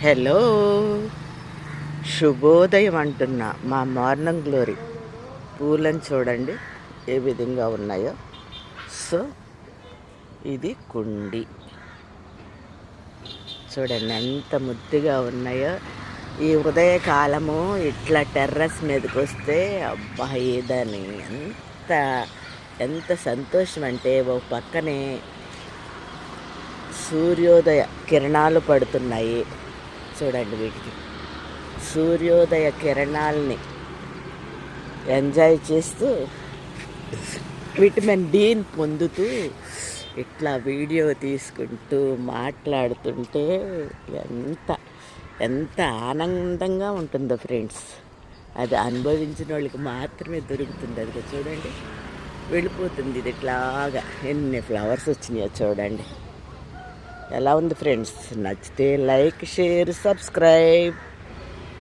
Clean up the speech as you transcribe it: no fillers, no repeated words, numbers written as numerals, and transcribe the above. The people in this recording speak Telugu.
హలో, శుభోదయం అంటున్నా. మా మార్నింగ్ గ్లోరీ పూలను చూడండి ఏ విధంగా ఉన్నాయో. సో ఇది కుండి చూడండి ఎంత ముద్దుగా ఉన్నాయో. ఈ ఉదయకాలము ఇట్లా టెర్రస్ మీదకి వస్తే అబ్బా ఏదని ఎంత ఎంత సంతోషం అంటే, ఓ పక్కనే సూర్యోదయ కిరణాలు పడుతున్నాయి చూడండి. వీటికి సూర్యోదయ కిరణాలని ఎంజాయ్ చేస్తూ విటమిన్ డీని పొందుతూ ఇట్లా వీడియో తీసుకుంటూ మాట్లాడుతుంటే ఎంత ఎంత ఆనందంగా ఉంటుందో ఫ్రెండ్స్. అది అనుభవించిన వాళ్ళకి మాత్రమే దొరుకుతుంది. అది చూడండి వెళ్ళిపోతుంది. ఇది ఇట్లాగా ఎన్ని ఫ్లవర్స్ వచ్చినాయో చూడండి. ఎలా ఉంది ఫ్రెండ్స్? నచ్చితే లైక్, షేర్, సబ్స్క్రైబ్.